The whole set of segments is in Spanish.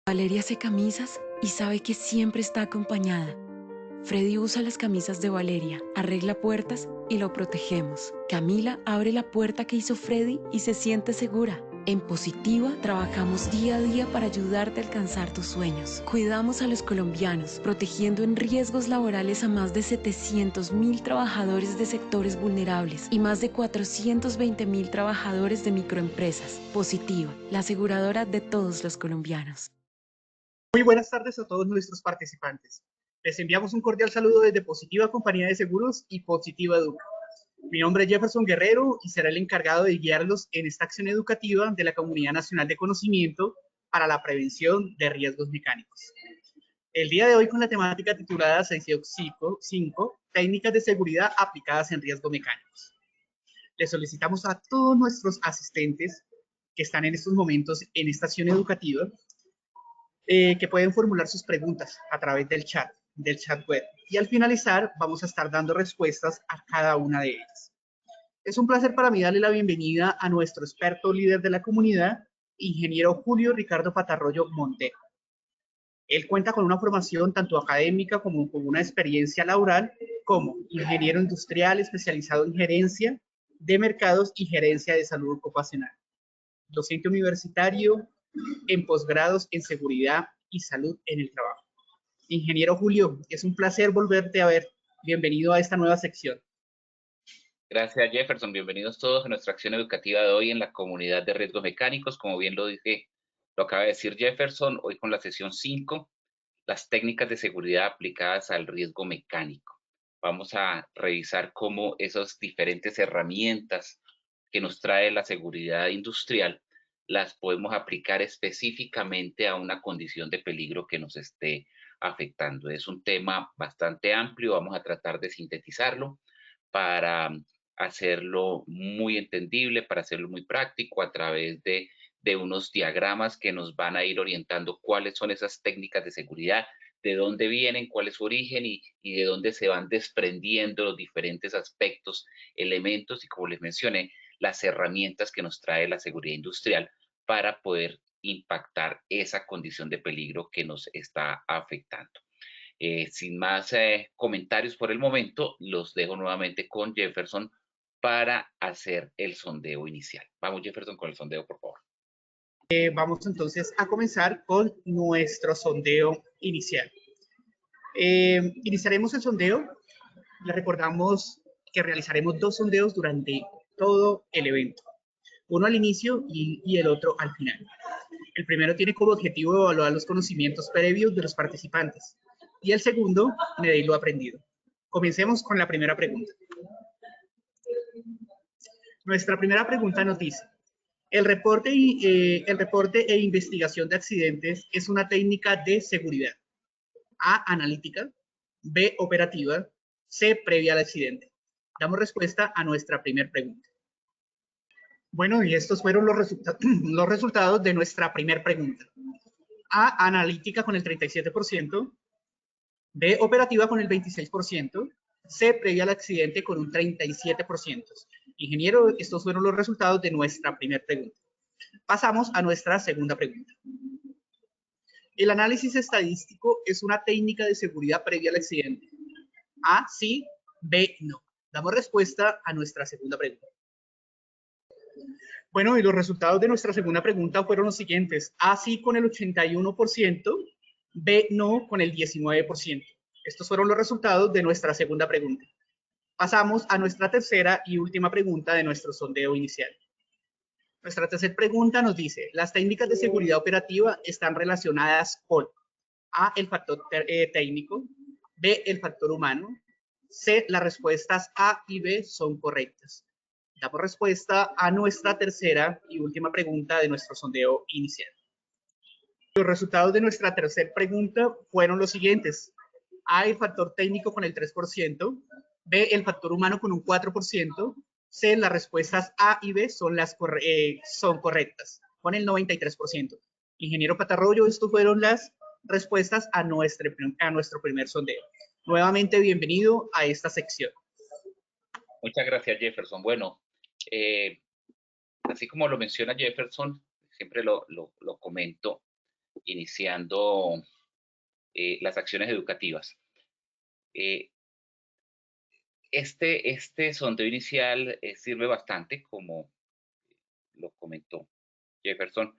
Valeria hace camisas y sabe que siempre está acompañada. Freddy usa las camisas de Valeria, arregla puertas y lo protegemos. Camila abre la puerta que hizo Freddy y se siente segura. En Positiva trabajamos día a día para ayudarte a alcanzar tus sueños. Cuidamos a los colombianos, protegiendo en riesgos laborales a más de 700.000 trabajadores de sectores vulnerables y más de 420.000 trabajadores de microempresas. Positiva, la aseguradora de todos los colombianos. Muy buenas tardes a todos nuestros participantes. Les enviamos un cordial saludo desde Positiva Compañía de Seguros y Positiva Educa. Mi nombre es Jefferson Guerrero y seré el encargado de guiarlos en esta acción educativa de la Comunidad Nacional de Conocimiento para la Prevención de Riesgos Mecánicos. El día de hoy con la temática titulada 6.5, Técnicas de Seguridad aplicadas en riesgos mecánicos. Les solicitamos a todos nuestros asistentes que están en estos momentos en esta acción educativa que pueden formular sus preguntas a través del chat web. Y al finalizar vamos a estar dando respuestas a cada una de ellas. Es un placer para mí darle la bienvenida a nuestro experto líder de la comunidad, ingeniero Julio Ricardo Patarroyo Montero. Él cuenta con una formación tanto académica como con una experiencia laboral como ingeniero industrial especializado en gerencia de mercados y gerencia de salud ocupacional, docente universitario en posgrados en seguridad y salud en el trabajo. Ingeniero Julio, es un placer volverte a ver. Bienvenido a esta nueva sección. Gracias, Jefferson. Bienvenidos todos a nuestra acción educativa de hoy en la comunidad de riesgos mecánicos. Como bien lo acaba de decir Jefferson, hoy con la sesión 5, las técnicas de seguridad aplicadas al riesgo mecánico. Vamos a revisar cómo esas diferentes herramientas que nos trae la seguridad industrial las podemos aplicar específicamente a una condición de peligro que nos esté afectando. Es un tema bastante amplio, vamos a tratar de sintetizarlo para hacerlo muy entendible, para hacerlo muy práctico a través de unos diagramas que nos van a ir orientando cuáles son esas técnicas de seguridad, de dónde vienen, cuál es su origen y de dónde se van desprendiendo los diferentes aspectos, elementos y, como les mencioné, las herramientas que nos trae la seguridad industrial para poder impactar esa condición de peligro que nos está afectando. Sin más comentarios por el momento, los dejo nuevamente con Jefferson para hacer el sondeo inicial. Vamos, Jefferson, con el sondeo, por favor. Vamos entonces a comenzar con nuestro sondeo inicial. Iniciaremos el sondeo. Les recordamos que realizaremos 2 sondeos durante todo el evento. Uno al inicio y el otro al final. El primero tiene como objetivo evaluar los conocimientos previos de los participantes y el segundo, medir lo aprendido. Comencemos con la primera pregunta. Nuestra primera pregunta nos dice: el reporte e investigación de accidentes es una técnica de seguridad. A, analítica; B, operativa; C, previa al accidente. Damos respuesta a nuestra primera pregunta. Bueno, y estos fueron los resultados de nuestra primera pregunta. A, analítica con el 37%, B, operativa con el 26%, C, previa al accidente con un 37%. Ingeniero, estos fueron los resultados de nuestra primera pregunta. Pasamos a nuestra segunda pregunta. El análisis estadístico es una técnica de seguridad previa al accidente. A, sí; B, no. Damos respuesta a nuestra segunda pregunta. Bueno, y los resultados de nuestra segunda pregunta fueron los siguientes: A, sí con el 81%, B, no con el 19%. Estos fueron los resultados de nuestra segunda pregunta. Pasamos a nuestra tercera y última pregunta de nuestro sondeo inicial. Nuestra tercera pregunta nos dice: las técnicas de seguridad operativa están relacionadas con A, el factor técnico; B, el factor humano; C, las respuestas A y B son correctas. Damos respuesta a nuestra tercera y última pregunta de nuestro sondeo inicial. Los resultados de nuestra tercera pregunta fueron los siguientes: A, el factor técnico con el 3%, B, el factor humano con un 4%, C, las respuestas A y B son correctas, con el 93%. Ingeniero Patarroyo, estas fueron las respuestas a nuestro primer sondeo. Nuevamente, bienvenido a esta sección. Muchas gracias, Jefferson. Bueno, así como lo menciona Jefferson, siempre lo comento, iniciando las acciones educativas. Este sondeo inicial sirve bastante, como lo comentó Jefferson,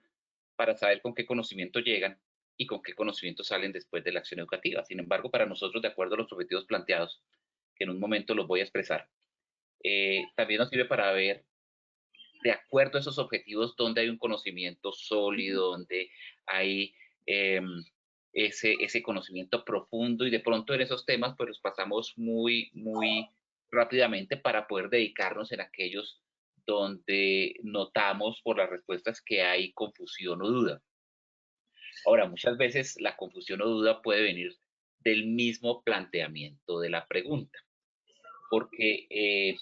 para saber con qué conocimiento llegan y con qué conocimiento salen después de la acción educativa. Sin embargo, para nosotros, de acuerdo a los objetivos planteados, que en un momento los voy a expresar, también nos sirve para ver, de acuerdo a esos objetivos, dónde hay un conocimiento sólido, donde hay ese conocimiento profundo, y de pronto en esos temas pues los pasamos muy rápidamente para poder dedicarnos en aquellos donde notamos por las respuestas que hay confusión o duda. Ahora, muchas veces la confusión o duda puede venir del mismo planteamiento de la pregunta, porque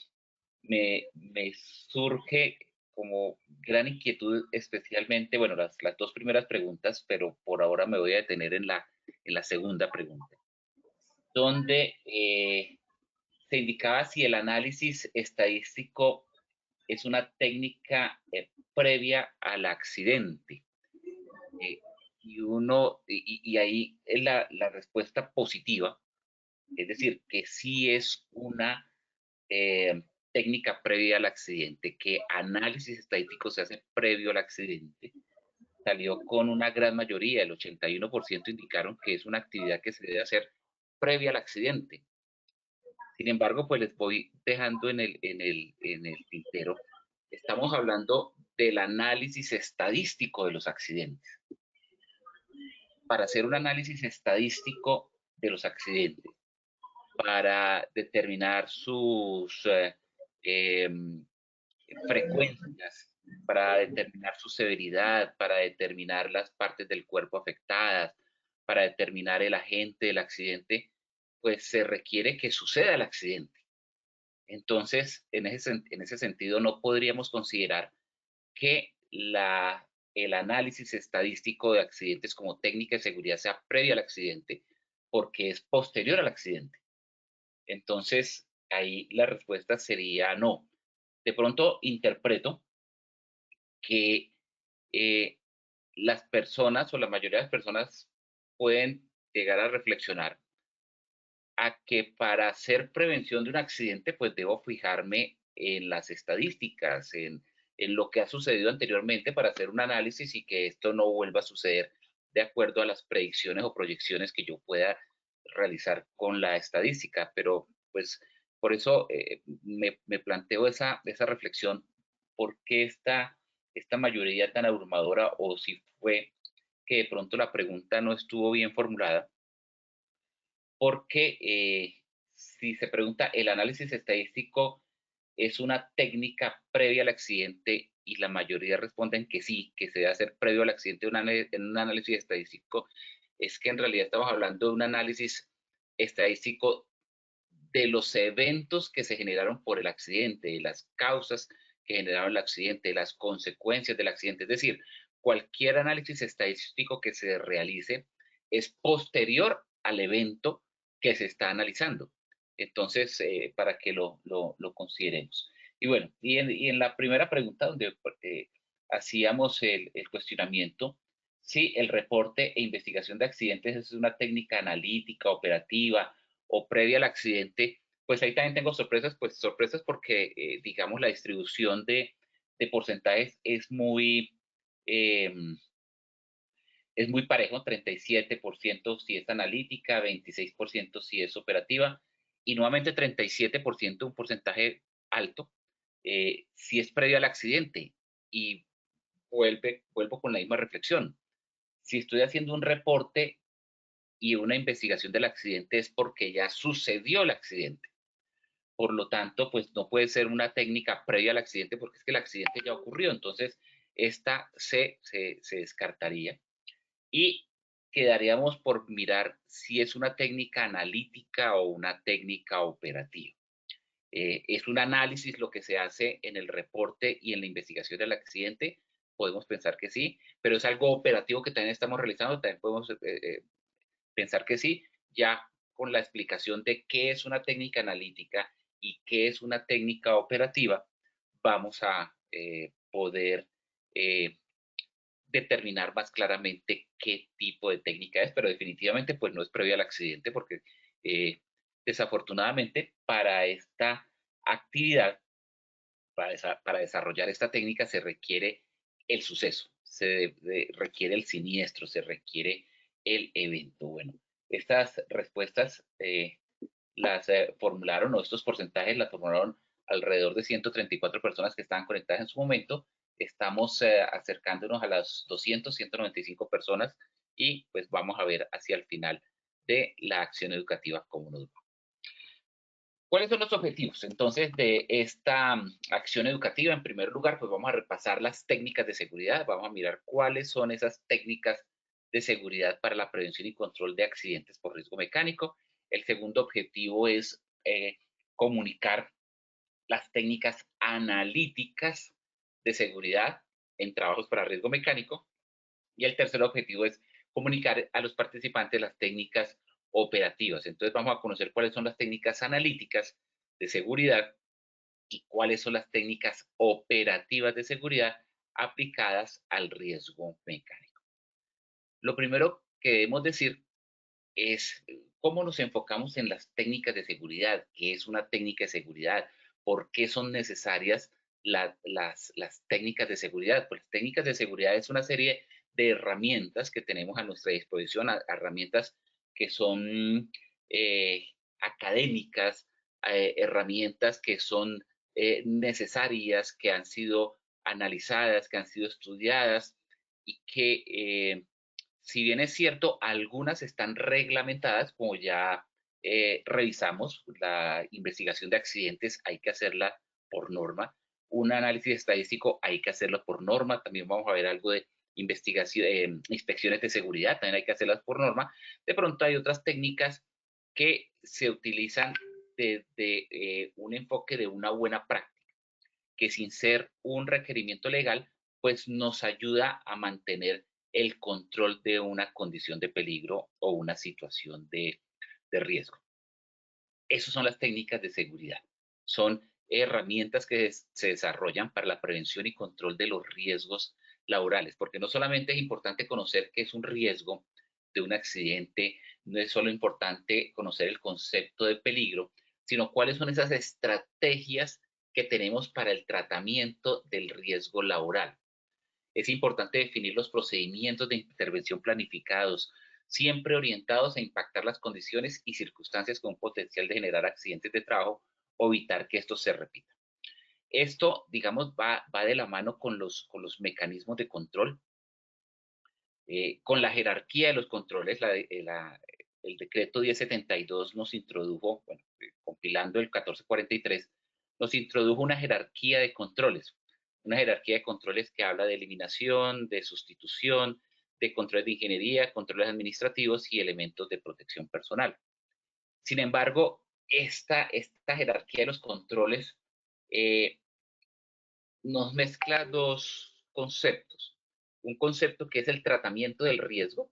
me surge como gran inquietud, especialmente, bueno, las dos primeras preguntas, pero por ahora me voy a detener en la segunda pregunta, donde se indicaba si el análisis estadístico es una técnica previa al accidente. Y ahí es la respuesta positiva, es decir, que sí es una técnica previa al accidente, que análisis estadístico se hace previo al accidente. Salió con una gran mayoría, el 81% indicaron que es una actividad que se debe hacer previa al accidente. Sin embargo, pues les voy dejando en el tintero. Estamos hablando del análisis estadístico de los accidentes. Para hacer un análisis estadístico de los accidentes, para determinar sus frecuencias, para determinar su severidad, para determinar las partes del cuerpo afectadas, para determinar el agente del accidente, pues se requiere que suceda el accidente. Entonces, en ese sentido, no podríamos considerar que el análisis estadístico de accidentes como técnica de seguridad sea previo al accidente, porque es posterior al accidente. Entonces, ahí la respuesta sería no. De pronto interpreto que las personas, o la mayoría de las personas, pueden llegar a reflexionar a que para hacer prevención de un accidente, pues debo fijarme en las estadísticas, en lo que ha sucedido anteriormente, para hacer un análisis y que esto no vuelva a suceder de acuerdo a las predicciones o proyecciones que yo pueda realizar con la estadística. Pero pues por eso me planteo esa reflexión: ¿por qué esta mayoría tan abrumadora? O si fue que de pronto la pregunta no estuvo bien formulada, porque si se pregunta, ¿el análisis estadístico es una técnica previa al accidente? Y la mayoría responden que sí, que se debe hacer previo al accidente en un análisis estadístico. Es que en realidad estamos hablando de un análisis estadístico de los eventos que se generaron por el accidente, de las causas que generaron el accidente, de las consecuencias del accidente. Es decir, cualquier análisis estadístico que se realice es posterior al evento que se está analizando. Entonces, para que lo consideremos. Y bueno, y en la primera pregunta, donde hacíamos el cuestionamiento, si el reporte e investigación de accidentes es una técnica analítica, operativa o previa al accidente, pues ahí también tengo sorpresas, pues sorpresas porque, digamos, la distribución de porcentajes es muy parejo: 37% si es analítica, 26% si es operativa, y nuevamente 37%, un porcentaje alto, si es previo al accidente. Y vuelvo con la misma reflexión: si estoy haciendo un reporte y una investigación del accidente, es porque ya sucedió el accidente. Por lo tanto, pues no puede ser una técnica previa al accidente, porque es que el accidente ya ocurrió. Entonces, esta se descartaría. Y quedaríamos por mirar si es una técnica analítica o una técnica operativa. ¿Es un análisis lo que se hace en el reporte y en la investigación del accidente? Podemos pensar que sí, pero es algo operativo que también estamos realizando. También podemos pensar que sí, ya con la explicación de qué es una técnica analítica y qué es una técnica operativa, vamos a poder determinar más claramente qué tipo de técnica es, pero definitivamente pues no es previa al accidente porque desafortunadamente para esta actividad, para desarrollar esta técnica se requiere el suceso, requiere el siniestro, se requiere el evento. Bueno, estas respuestas las formularon, o estos porcentajes las formularon alrededor de 134 personas que estaban conectadas en su momento. Estamos acercándonos a las 200, 195 personas y pues vamos a ver hacia el final de la acción educativa cómo nos va. ¿Cuáles son los objetivos entonces de esta acción educativa? En primer lugar, pues vamos a repasar las técnicas de seguridad, vamos a mirar cuáles son esas técnicas de seguridad para la prevención y control de accidentes por riesgo mecánico. El segundo objetivo es comunicar las técnicas analíticas de seguridad en trabajos para riesgo mecánico. Y el tercer objetivo es comunicar a los participantes las técnicas operativas. Entonces vamos a conocer cuáles son las técnicas analíticas de seguridad y cuáles son las técnicas operativas de seguridad aplicadas al riesgo mecánico. Lo primero que debemos decir es cómo nos enfocamos en las técnicas de seguridad, qué es una técnica de seguridad, por qué son necesarias las técnicas de seguridad. Pues las técnicas de seguridad es una serie de herramientas que tenemos a nuestra disposición, herramientas que son académicas, herramientas que son necesarias, que han sido analizadas, que han sido estudiadas y que si bien es cierto, algunas están reglamentadas, como ya revisamos, la investigación de accidentes hay que hacerla por norma, un análisis estadístico hay que hacerlo por norma, también vamos a ver algo de investigación, inspecciones de seguridad, también hay que hacerlas por norma. De pronto hay otras técnicas que se utilizan desde un enfoque de una buena práctica, que sin ser un requerimiento legal, pues nos ayuda a mantener el control de una condición de peligro o una situación de riesgo. Esas son las técnicas de seguridad. Son herramientas que se desarrollan para la prevención y control de los riesgos laborales, porque no solamente es importante conocer qué es un riesgo de un accidente, no es solo importante conocer el concepto de peligro, sino cuáles son esas estrategias que tenemos para el tratamiento del riesgo laboral. Es importante definir los procedimientos de intervención planificados, siempre orientados a impactar las condiciones y circunstancias con potencial de generar accidentes de trabajo o evitar que estos se repitan. Esto, digamos, va de la mano con los mecanismos de control, con la jerarquía de los controles. El decreto 1072 nos introdujo, bueno, compilando el 1443, nos introdujo una jerarquía de controles que habla de eliminación, de sustitución, de controles de ingeniería, controles administrativos y elementos de protección personal. Sin embargo, esta jerarquía de los controles nos mezcla dos conceptos. Un concepto que es el tratamiento del riesgo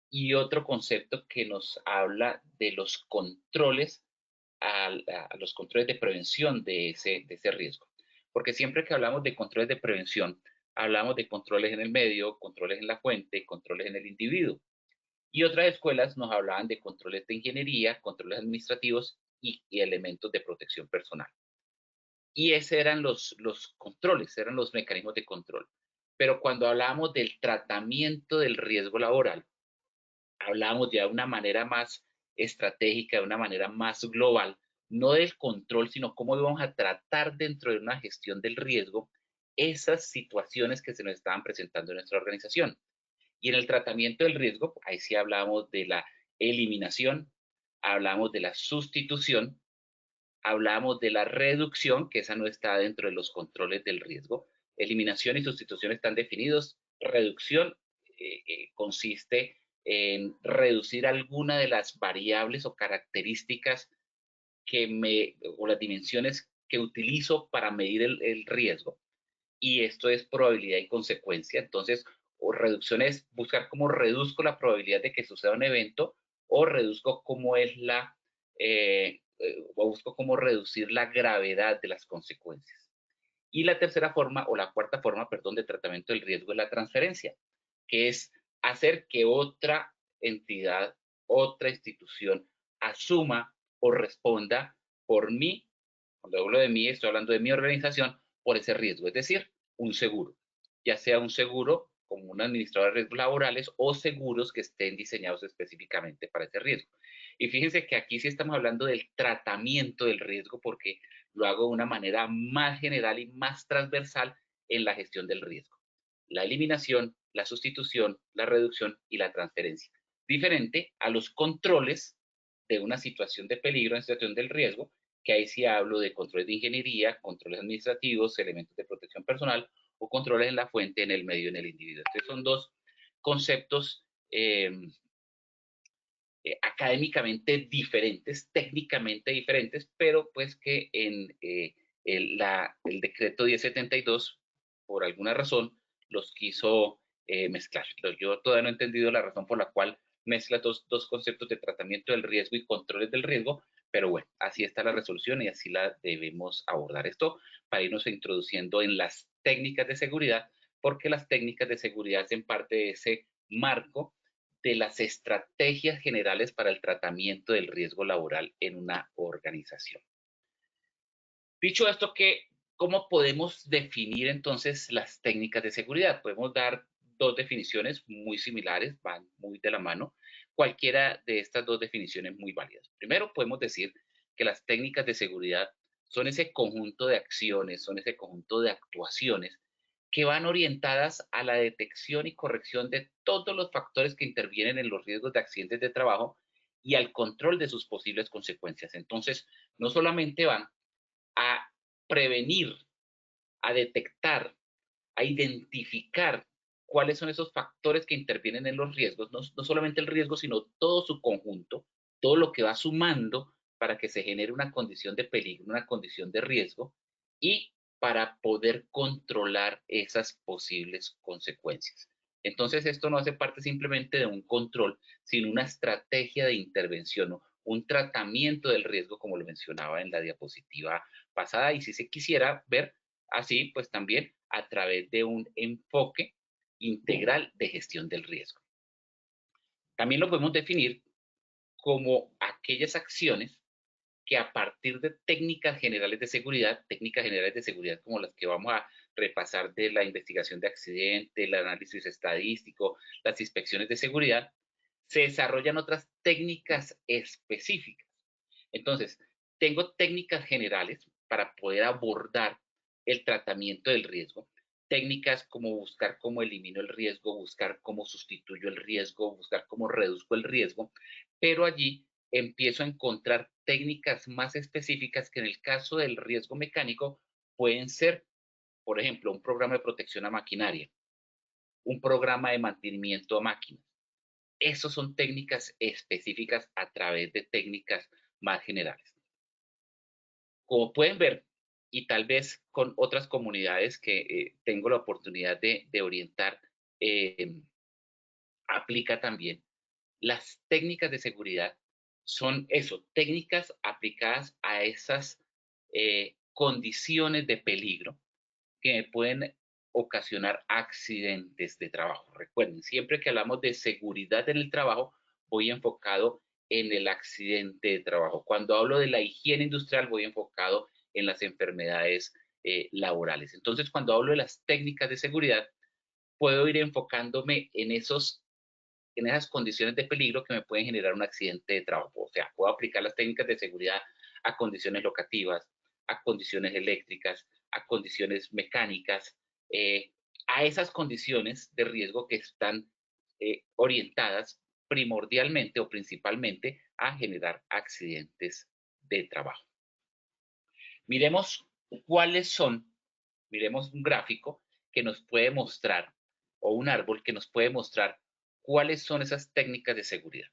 y otro concepto que nos habla de los controles, a los controles de prevención de ese riesgo. Porque siempre que hablamos de controles de prevención, hablamos de controles en el medio, controles en la fuente, controles en el individuo. Y otras escuelas nos hablaban de controles de ingeniería, controles administrativos y elementos de protección personal. Y esos eran los controles, eran los mecanismos de control. Pero cuando hablamos del tratamiento del riesgo laboral, hablamos ya de una manera más estratégica, de una manera más global, no del control, sino cómo vamos a tratar dentro de una gestión del riesgo esas situaciones que se nos estaban presentando en nuestra organización. Y en el tratamiento del riesgo, ahí sí hablamos de la eliminación, hablamos de la sustitución, hablamos de la reducción, que esa no está dentro de los controles del riesgo. Eliminación y sustitución están definidos. Reducción consiste en reducir alguna de las variables o características o las dimensiones que utilizo para medir el riesgo. Y esto es probabilidad y consecuencia. Entonces, o reducción es buscar cómo reduzco la probabilidad de que suceda un evento, o reduzco cómo es o busco cómo reducir la gravedad de las consecuencias. Y la tercera forma, o la cuarta forma, perdón, de tratamiento del riesgo es la transferencia, que es hacer que otra entidad, otra institución asuma o responda por mí. Cuando hablo de mí, estoy hablando de mi organización, por ese riesgo, es decir, un seguro, ya sea un seguro como un administrador de riesgos laborales o seguros que estén diseñados específicamente para ese riesgo. Y fíjense que aquí sí estamos hablando del tratamiento del riesgo porque lo hago de una manera más general y más transversal en la gestión del riesgo. La eliminación, la sustitución, la reducción y la transferencia. Diferente a los controles de una situación de peligro, en situación del riesgo, que ahí sí hablo de controles de ingeniería, controles administrativos, elementos de protección personal o controles en la fuente, en el medio, en el individuo. Entonces son dos conceptos académicamente diferentes, técnicamente diferentes, pero pues que en el decreto 1072, por alguna razón, los quiso mezclar. Yo todavía no he entendido la razón por la cual mezcla dos conceptos de tratamiento del riesgo y controles del riesgo, pero bueno, así está la resolución y así la debemos abordar. Esto para irnos introduciendo en las técnicas de seguridad, porque las técnicas de seguridad hacen parte de ese marco de las estrategias generales para el tratamiento del riesgo laboral en una organización. Dicho esto, ¿cómo podemos definir entonces las técnicas de seguridad? Podemos dar dos definiciones muy similares, van muy de la mano. Cualquiera de estas dos definiciones muy válidas. Primero, podemos decir que las técnicas de seguridad son ese conjunto de acciones, son ese conjunto de actuaciones que van orientadas a la detección y corrección de todos los factores que intervienen en los riesgos de accidentes de trabajo y al control de sus posibles consecuencias. Entonces, no solamente van a prevenir, a detectar, a identificar cuáles son esos factores que intervienen en los riesgos, no solamente el riesgo, sino todo su conjunto, todo lo que va sumando para que se genere una condición de peligro, una condición de riesgo, y para poder controlar esas posibles consecuencias. Entonces, esto no hace parte simplemente de un control, sino una estrategia de intervención, ¿no? Un tratamiento del riesgo, como lo mencionaba en la diapositiva pasada, y si se quisiera ver así, pues también a través de un enfoque integral de gestión del riesgo. También lo podemos definir como aquellas acciones que a partir de técnicas generales de seguridad como las que vamos a repasar de la investigación de accidentes, el análisis estadístico, las inspecciones de seguridad, se desarrollan otras técnicas específicas. Entonces, tengo técnicas generales para poder abordar el tratamiento del riesgo, técnicas como buscar cómo elimino el riesgo, buscar cómo sustituyo el riesgo, buscar cómo reduzco el riesgo, pero allí empiezo a encontrar técnicas más específicas que en el caso del riesgo mecánico pueden ser, por ejemplo, un programa de protección a maquinaria, un programa de mantenimiento a máquinas. Esas son técnicas específicas a través de técnicas más generales. Como pueden ver, y tal vez con otras comunidades que tengo la oportunidad de orientar, aplica también. Las técnicas de seguridad son eso, técnicas aplicadas a esas condiciones de peligro que pueden ocasionar accidentes de trabajo. Recuerden, siempre que hablamos de seguridad en el trabajo, voy enfocado en el accidente de trabajo. Cuando hablo de la higiene industrial, voy enfocado en las enfermedades laborales. Entonces, cuando hablo de las técnicas de seguridad, puedo ir enfocándome en esas condiciones de peligro que me pueden generar un accidente de trabajo. O sea, puedo aplicar las técnicas de seguridad a condiciones locativas, a condiciones eléctricas, a condiciones mecánicas, a esas condiciones de riesgo que están orientadas primordialmente o principalmente a generar accidentes de trabajo. Miremos cuáles son, miremos un gráfico que nos puede mostrar, o un árbol que nos puede mostrar cuáles son esas técnicas de seguridad.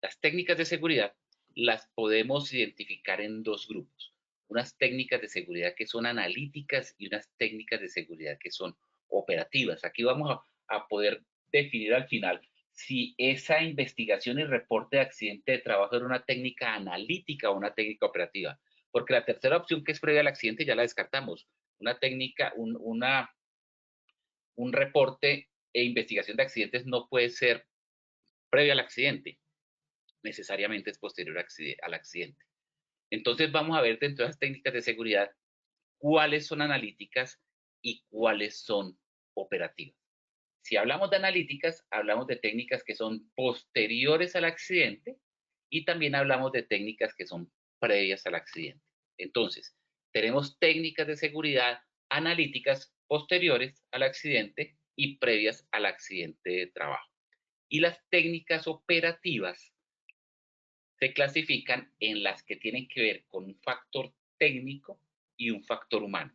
Las técnicas de seguridad las podemos identificar en dos grupos. Unas técnicas de seguridad que son analíticas y unas técnicas de seguridad que son operativas. Aquí vamos a poder definir al final si esa investigación y reporte de accidente de trabajo era una técnica analítica o una técnica operativa. Porque la tercera opción, que es previa al accidente, ya la descartamos. Una técnica, un reporte e investigación de accidentes no puede ser previo al accidente, necesariamente es posterior al accidente. Entonces vamos a ver dentro de las técnicas de seguridad cuáles son analíticas y cuáles son operativas. Si hablamos de analíticas, hablamos de técnicas que son posteriores al accidente y también hablamos de técnicas que son previas al accidente. Entonces, tenemos técnicas de seguridad analíticas posteriores al accidente y previas al accidente de trabajo. Y las técnicas operativas se clasifican en las que tienen que ver con un factor técnico y un factor humano.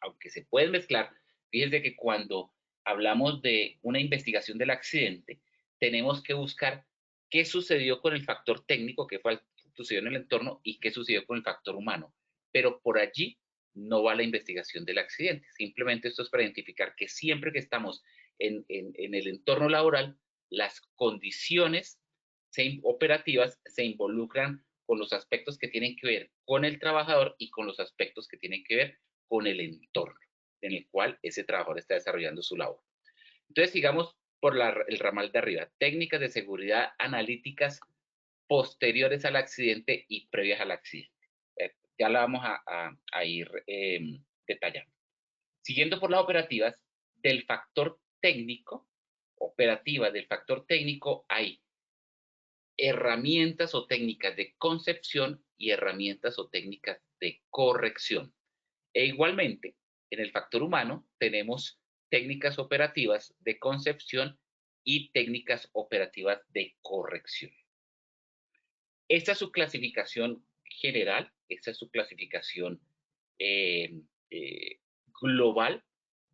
Aunque se pueden mezclar, fíjense que cuando hablamos de una investigación del accidente, tenemos que buscar qué sucedió con el factor técnico, qué sucedió en el entorno y qué sucedió con el factor humano. Pero por allí no va la investigación del accidente. Simplemente esto es para identificar que siempre que estamos en el entorno laboral, las condiciones operativas se involucran con los aspectos que tienen que ver con el trabajador y con los aspectos que tienen que ver con el entorno en el cual ese trabajador está desarrollando su labor. Entonces, sigamos por el ramal de arriba. Técnicas de seguridad analíticas posteriores al accidente y previas al accidente. Ya la vamos a ir detallando. Siguiendo por las operativas, del factor técnico, del factor técnico hay herramientas o técnicas de concepción y herramientas o técnicas de corrección. E igualmente, en el factor humano tenemos técnicas operativas de concepción y técnicas operativas de corrección. Esta es su clasificación general, esta es su clasificación global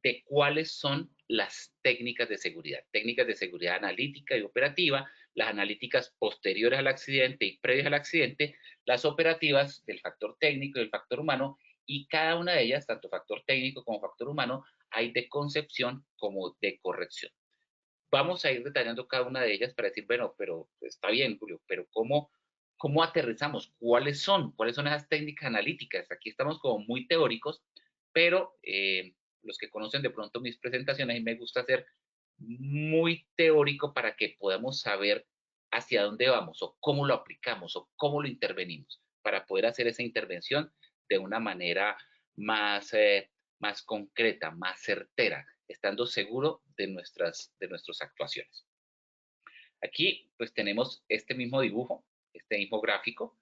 de cuáles son las técnicas de seguridad analítica y operativa, las analíticas posteriores al accidente y previas al accidente, las operativas del factor técnico y del factor humano, y cada una de ellas, tanto factor técnico como factor humano, hay de concepción como de corrección. Vamos a ir detallando cada una de ellas para decir, bueno, pero está bien, Julio, pero ¿cómo aterrizamos? ¿Cuáles son esas técnicas analíticas? Aquí estamos como muy teóricos, pero los que conocen de pronto mis presentaciones, a mí me gusta hacer muy teórico para que podamos saber hacia dónde vamos o cómo lo aplicamos o cómo lo intervenimos para poder hacer esa intervención de una manera más, más concreta, más certera, estando seguro de nuestras actuaciones. Aquí pues tenemos este mismo dibujo, este mismo gráfico,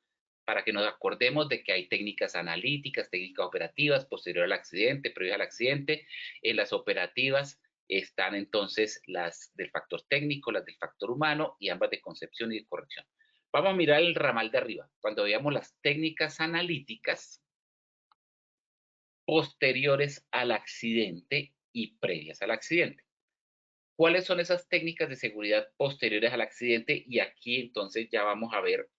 para que nos acordemos de que hay técnicas analíticas, técnicas operativas, posterior al accidente, previo al accidente. En las operativas están entonces las del factor técnico, las del factor humano y ambas de concepción y de corrección. Vamos a mirar el ramal de arriba. Cuando veamos las técnicas analíticas posteriores al accidente y previas al accidente. ¿Cuáles son esas técnicas de seguridad posteriores al accidente? Y aquí entonces ya vamos a ver,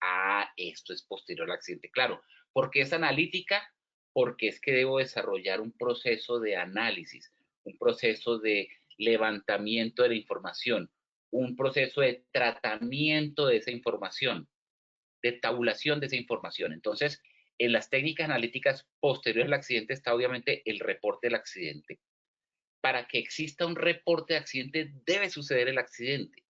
esto es posterior al accidente. Claro, ¿por qué es analítica? Porque es que debo desarrollar un proceso de análisis, un proceso de levantamiento de la información, un proceso de tratamiento de esa información, de tabulación de esa información. Entonces, en las técnicas analíticas posteriores al accidente está obviamente el reporte del accidente. Para que exista un reporte de accidente debe suceder el accidente.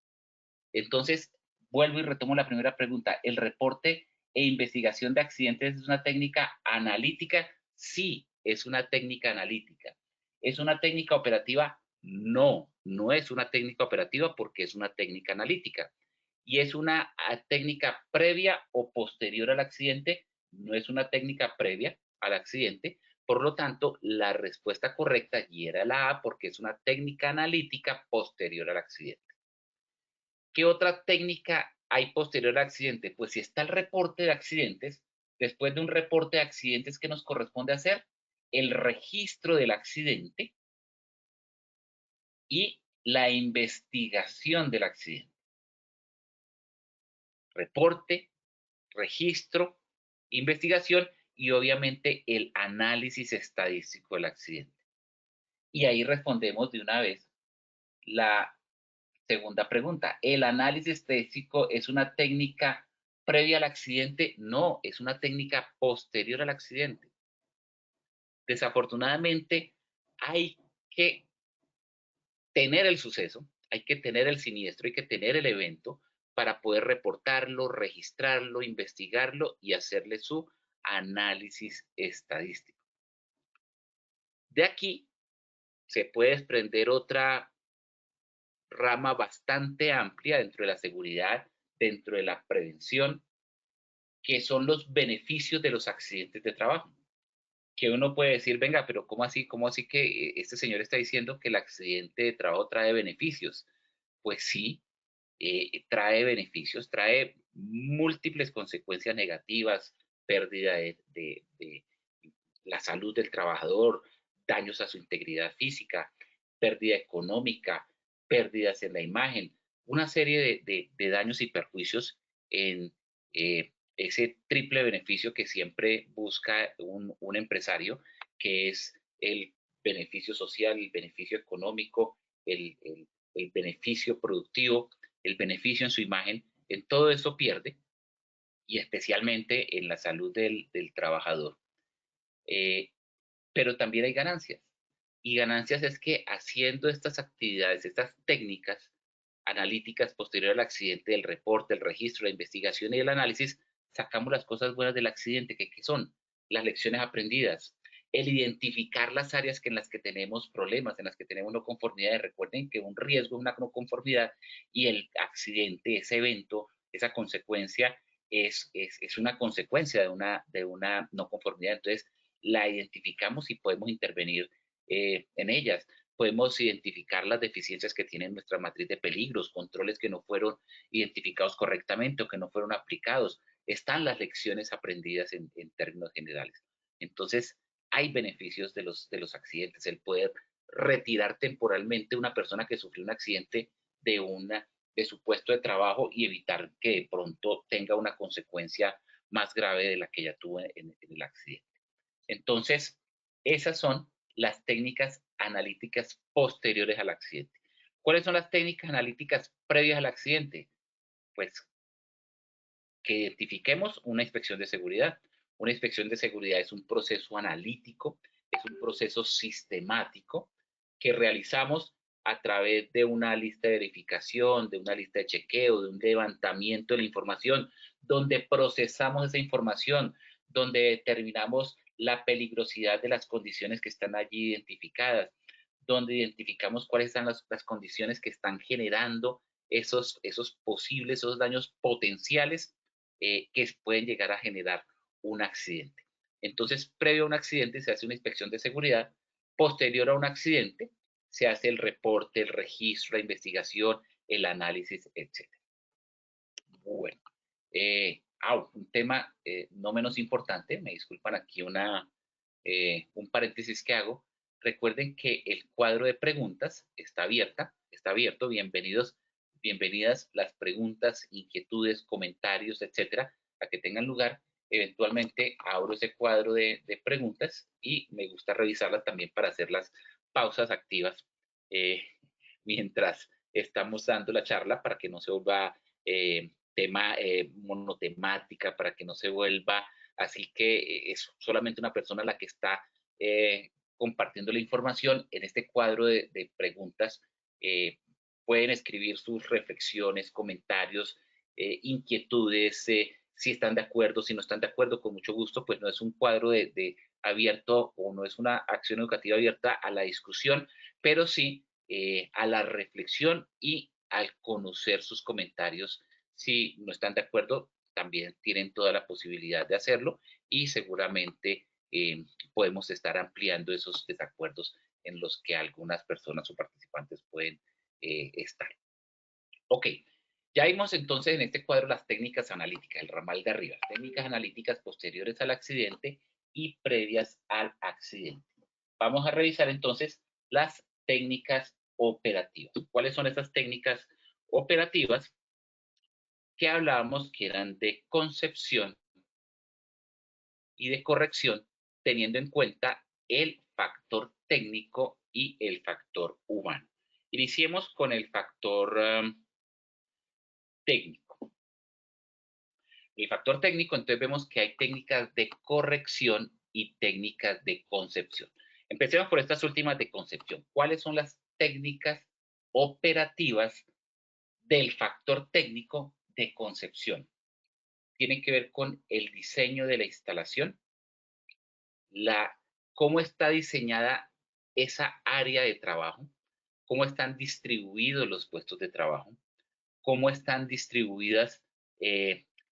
Entonces, vuelvo y retomo la primera pregunta. ¿El reporte e investigación de accidentes es una técnica analítica? Sí, es una técnica analítica. ¿Es una técnica operativa? No, no es una técnica operativa porque es una técnica analítica. ¿Y es una técnica previa o posterior al accidente? No es una técnica previa al accidente. Por lo tanto, la respuesta correcta y era la A porque es una técnica analítica posterior al accidente. ¿Qué otra técnica hay posterior al accidente? Pues si está el reporte de accidentes, después de un reporte de accidentes, ¿qué nos corresponde hacer? El registro del accidente y la investigación del accidente. Reporte, registro, investigación y obviamente el análisis estadístico del accidente. Y ahí respondemos de una vez la segunda pregunta. ¿El análisis estadístico es una técnica previa al accidente? No, es una técnica posterior al accidente. Desafortunadamente, hay que tener el suceso, hay que tener el siniestro, hay que tener el evento para poder reportarlo, registrarlo, investigarlo y hacerle su análisis estadístico. De aquí se puede desprender otra rama bastante amplia dentro de la seguridad, dentro de la prevención, que son los beneficios de los accidentes de trabajo. Que uno puede decir, venga, pero cómo así que este señor está diciendo que el accidente de trabajo trae beneficios? Pues sí, trae beneficios, trae múltiples consecuencias negativas, pérdida de la salud del trabajador, daños a su integridad física, pérdida económica, pérdidas en la imagen, una serie de daños y perjuicios en ese triple beneficio que siempre busca un empresario, que es el beneficio social, el beneficio económico, el beneficio productivo, el beneficio en su imagen. En todo eso pierde, y especialmente en la salud del trabajador. Pero también hay ganancias. Y ganancias es que haciendo estas actividades, estas técnicas analíticas posterior al accidente, el reporte, el registro, la investigación y el análisis, sacamos las cosas buenas del accidente, que son las lecciones aprendidas, el identificar las áreas en las que tenemos problemas, en las que tenemos no conformidades. Recuerden que un riesgo es una no conformidad, y el accidente, ese evento, esa consecuencia, es una consecuencia de una no conformidad. Entonces, la identificamos y podemos intervenir en ellas. Podemos identificar las deficiencias que tiene nuestra matriz de peligros, controles que no fueron identificados correctamente o que no fueron aplicados. Están las lecciones aprendidas en términos generales. Entonces, hay beneficios de los accidentes, el poder retirar temporalmente a una persona que sufrió un accidente de su puesto de trabajo y evitar que de pronto tenga una consecuencia más grave de la que ya tuvo en el accidente. Entonces, esas son las técnicas analíticas posteriores al accidente. ¿Cuáles son las técnicas analíticas previas al accidente? Pues que identifiquemos una inspección de seguridad. Una inspección de seguridad es un proceso analítico, es un proceso sistemático que realizamos a través de una lista de verificación, de una lista de chequeo, de un levantamiento de la información, donde procesamos esa información, donde determinamos la peligrosidad de las condiciones que están allí identificadas, donde identificamos cuáles son las condiciones que están generando esos posibles, esos daños potenciales que pueden llegar a generar un accidente. Entonces, previo a un accidente se hace una inspección de seguridad, posterior a un accidente se hace el reporte, el registro, la investigación, el análisis, etc. Bueno, un tema no menos importante, me disculpan aquí un paréntesis que hago. Recuerden que el cuadro de preguntas está abierto. Bienvenidas las preguntas, inquietudes, comentarios, etcétera, a que tengan lugar. Eventualmente abro ese cuadro de preguntas y me gusta revisarlas también para hacer las pausas activas mientras estamos dando la charla, para que no se vuelva monotemática, para que no se vuelva así que es solamente una persona la que está compartiendo la información. En este cuadro de preguntas pueden escribir sus reflexiones, comentarios, inquietudes, si están de acuerdo, si no están de acuerdo, con mucho gusto. Pues no es un cuadro de abierto, o no es una acción educativa abierta a la discusión, pero sí a la reflexión y al conocer sus comentarios. Si no están de acuerdo, también tienen toda la posibilidad de hacerlo, y seguramente podemos estar ampliando esos desacuerdos en los que algunas personas o participantes pueden estar. Ok, ya vimos entonces en este cuadro las técnicas analíticas, el ramal de arriba, técnicas analíticas posteriores al accidente y previas al accidente. Vamos a revisar entonces las técnicas operativas. ¿Cuáles son esas técnicas operativas que hablábamos que eran de concepción y de corrección, teniendo en cuenta el factor técnico y el factor humano? Iniciemos con el factor técnico. El factor técnico, entonces vemos que hay técnicas de corrección y técnicas de concepción. Empecemos por estas últimas de concepción. ¿Cuáles son las técnicas operativas del factor técnico de concepción? Tienen que ver con el diseño de la instalación, cómo está diseñada esa área de trabajo, cómo están distribuidos los puestos de trabajo, cómo están distribuidas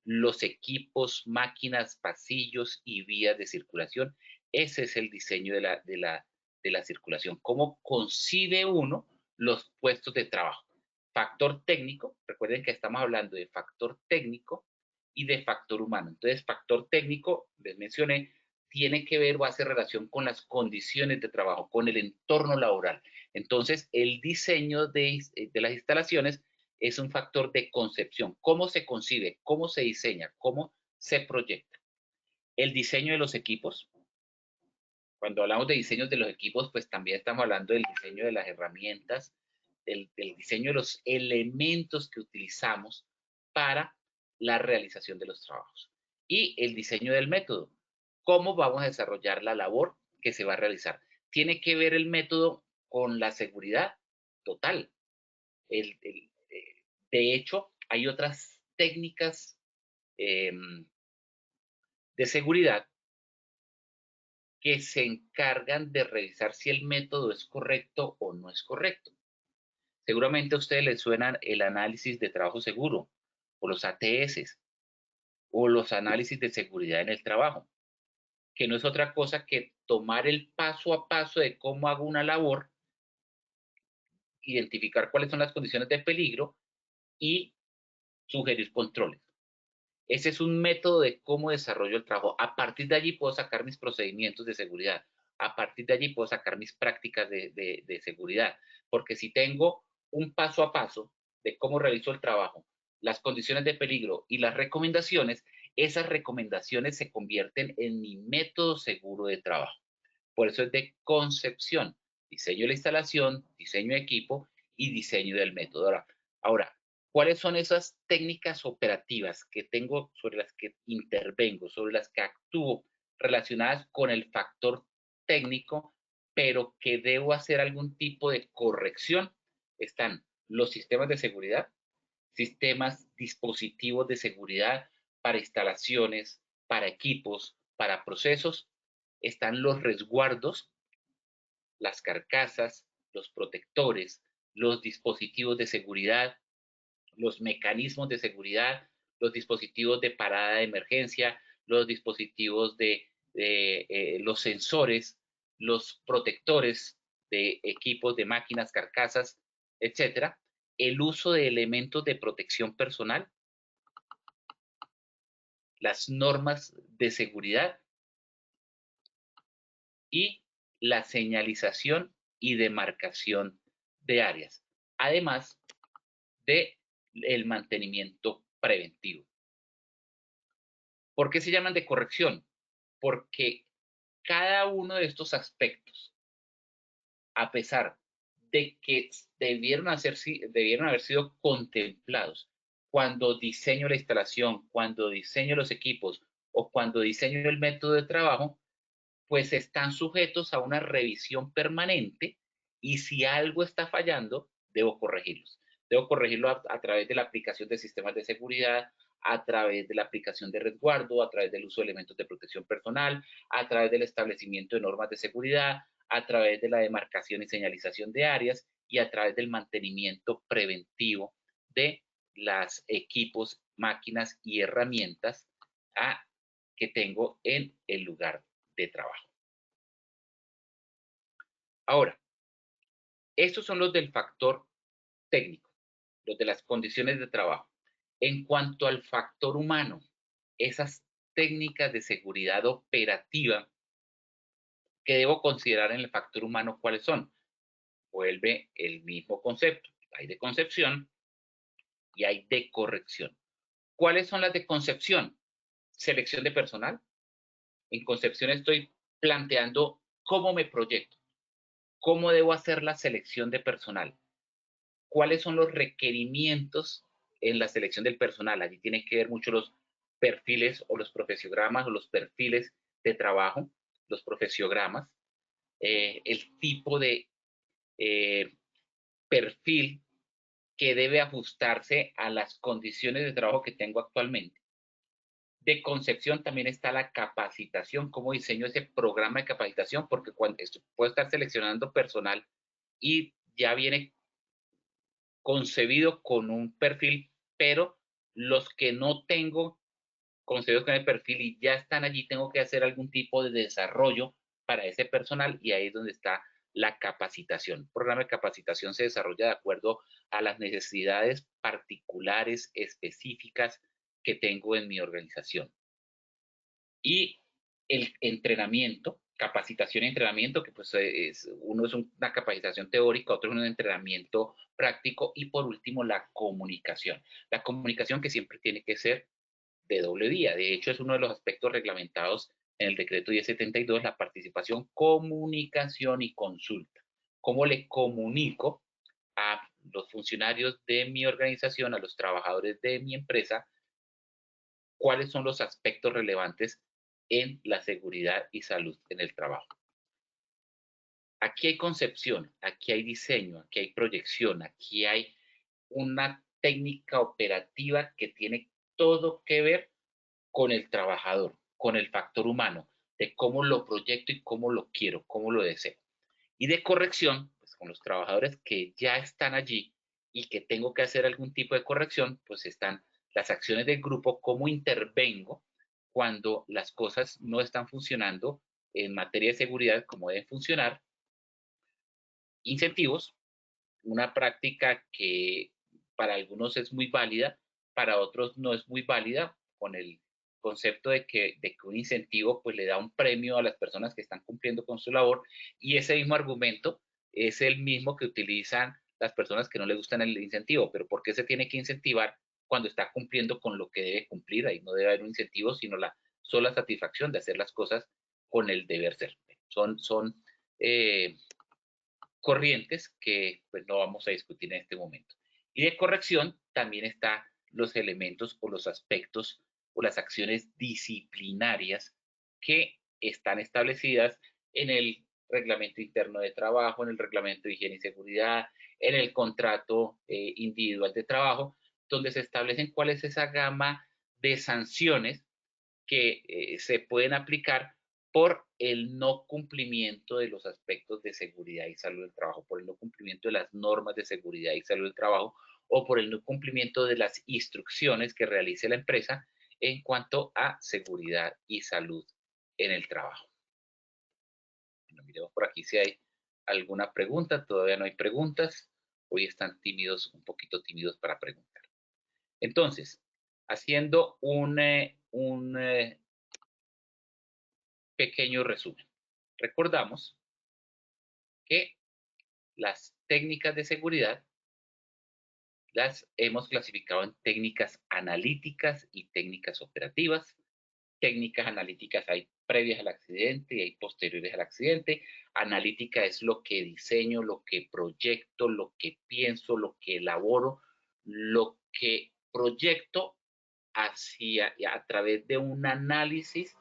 los equipos, máquinas, pasillos y vías de circulación. Ese es el diseño de la circulación. ¿Cómo concibe uno los puestos de trabajo? Factor técnico, recuerden que estamos hablando de factor técnico y de factor humano. Entonces, factor técnico, les mencioné, tiene que ver o hace relación con las condiciones de trabajo, con el entorno laboral. Entonces, el diseño de las instalaciones es un factor de concepción. ¿Cómo se concibe? ¿Cómo se diseña? ¿Cómo se proyecta? El diseño de los equipos. Cuando hablamos de diseños de los equipos, pues también estamos hablando del diseño de las herramientas, del diseño de los elementos que utilizamos para la realización de los trabajos. Y el diseño del método. ¿Cómo vamos a desarrollar la labor que se va a realizar? Tiene que ver el método con la seguridad total. De hecho, hay otras técnicas de seguridad que se encargan de revisar si el método es correcto o no es correcto. Seguramente a ustedes les suenan el análisis de trabajo seguro, o los ATS, o los análisis de seguridad en el trabajo, que no es otra cosa que tomar el paso a paso de cómo hago una labor, identificar cuáles son las condiciones de peligro y sugerir controles. Ese es un método de cómo desarrollo el trabajo. A partir de allí puedo sacar mis procedimientos de seguridad. A partir de allí puedo sacar mis prácticas de seguridad. Porque si tengo un paso a paso de cómo realizo el trabajo, las condiciones de peligro y las recomendaciones, esas recomendaciones se convierten en mi método seguro de trabajo. Por eso es de concepción, diseño de la instalación, diseño de equipo y diseño del método. Ahora, ¿cuáles son esas técnicas operativas que tengo, sobre las que intervengo, sobre las que actúo, relacionadas con el factor técnico, pero que debo hacer algún tipo de corrección? Están los sistemas de seguridad, sistemas, dispositivos de seguridad para instalaciones, para equipos, para procesos. Están los resguardos, las carcasas, los protectores, los dispositivos de seguridad, los mecanismos de seguridad, los dispositivos de parada de emergencia, los dispositivos los sensores, los protectores de equipos, de máquinas, carcasas, etcétera. El uso de elementos de protección personal, las normas de seguridad y la señalización y demarcación de áreas, además de el mantenimiento preventivo. ¿Por qué se llaman de corrección? Porque cada uno de estos aspectos, a pesar de que debieron haber sido contemplados cuando diseño la instalación, cuando diseño los equipos o cuando diseño el método de trabajo, pues están sujetos a una revisión permanente y si algo está fallando, debo corregirlos. Debo corregirlo a través de la aplicación de sistemas de seguridad, a través de la aplicación de resguardo, a través del uso de elementos de protección personal, a través del establecimiento de normas de seguridad, a través de la demarcación y señalización de áreas y a través del mantenimiento preventivo de los equipos, máquinas y herramientas que tengo en el lugar de trabajo. Ahora, estos son los del factor técnico, los de las condiciones de trabajo. En cuanto al factor humano, esas técnicas de seguridad operativa que debo considerar en el factor humano, ¿cuáles son? Vuelve el mismo concepto. Hay de concepción y hay de corrección. ¿Cuáles son las de concepción? Selección de personal. En concepción estoy planteando cómo me proyecto, cómo debo hacer la selección de personal, cuáles son los requerimientos en la selección del personal. Allí tienen que ver mucho los perfiles o los profesiogramas o los perfiles de trabajo, los profesiogramas, el tipo de perfil que debe ajustarse a las condiciones de trabajo que tengo actualmente. De concepción también está la capacitación, cómo diseño ese programa de capacitación, porque cuando puedo estar seleccionando personal y ya viene concebido con un perfil, pero los que no tengo concebidos con el perfil y ya están allí, tengo que hacer algún tipo de desarrollo para ese personal, y ahí es donde está la capacitación. El programa de capacitación se desarrolla de acuerdo a las necesidades particulares, específicas que tengo en mi organización. Y el entrenamiento, capacitación y entrenamiento, que pues uno es una capacitación teórica, otro es un entrenamiento práctico, y por último la comunicación. La comunicación que siempre tiene que ser de doble vía. De hecho, es uno de los aspectos reglamentados en el decreto 1072, la participación, comunicación y consulta. ¿Cómo le comunico a los funcionarios de mi organización, a los trabajadores de mi empresa, cuáles son los aspectos relevantes en la seguridad y salud en el trabajo? Aquí hay concepción, aquí hay diseño, aquí hay proyección, aquí hay una técnica operativa que tiene todo que ver con el trabajador, con el factor humano, de cómo lo proyecto y cómo lo quiero, cómo lo deseo. Y de corrección, pues con los trabajadores que ya están allí y que tengo que hacer algún tipo de corrección, pues están las acciones del grupo, cómo intervengo cuando las cosas no están funcionando en materia de seguridad como deben funcionar. Incentivos, una práctica que para algunos es muy válida, para otros no es muy válida, con el concepto de que un incentivo pues le da un premio a las personas que están cumpliendo con su labor, y ese mismo argumento es el mismo que utilizan las personas que no les gustan el incentivo. Pero ¿por qué se tiene que incentivar cuando está cumpliendo con lo que debe cumplir? Ahí no debe haber un incentivo, sino la sola satisfacción de hacer las cosas con el deber ser. Son corrientes que pues no vamos a discutir en este momento. Y de corrección también están los elementos o los aspectos o las acciones disciplinarias que están establecidas en el reglamento interno de trabajo, en el reglamento de higiene y seguridad, en el contrato individual de trabajo, donde se establecen cuál es esa gama de sanciones que se pueden aplicar por el no cumplimiento de los aspectos de seguridad y salud del trabajo, por el no cumplimiento de las normas de seguridad y salud del trabajo, o por el no cumplimiento de las instrucciones que realice la empresa en cuanto a seguridad y salud en el trabajo. Bueno, miremos por aquí si hay alguna pregunta. Todavía no hay preguntas. Hoy están tímidos, un poquito tímidos para preguntar. Entonces, haciendo un pequeño resumen. Recordamos que las técnicas de seguridad las hemos clasificado en técnicas analíticas y técnicas operativas. Técnicas analíticas hay previas al accidente y hay posteriores al accidente. Analítica es lo que diseño, lo que proyecto, lo que pienso, lo que elaboro, lo que proyecto a través de un análisis,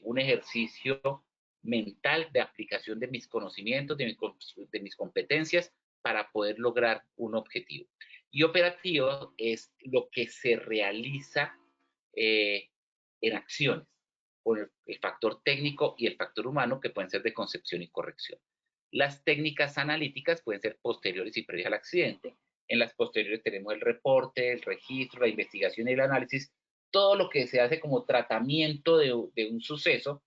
un ejercicio mental de aplicación de mis conocimientos, de mis competencias, para poder lograr un objetivo. Y operativo es lo que se realiza en acciones, con el factor técnico y el factor humano, que pueden ser de concepción y corrección. Las técnicas analíticas pueden ser posteriores y previas al accidente. En las posteriores tenemos el reporte, el registro, la investigación y el análisis, todo lo que se hace como tratamiento de un suceso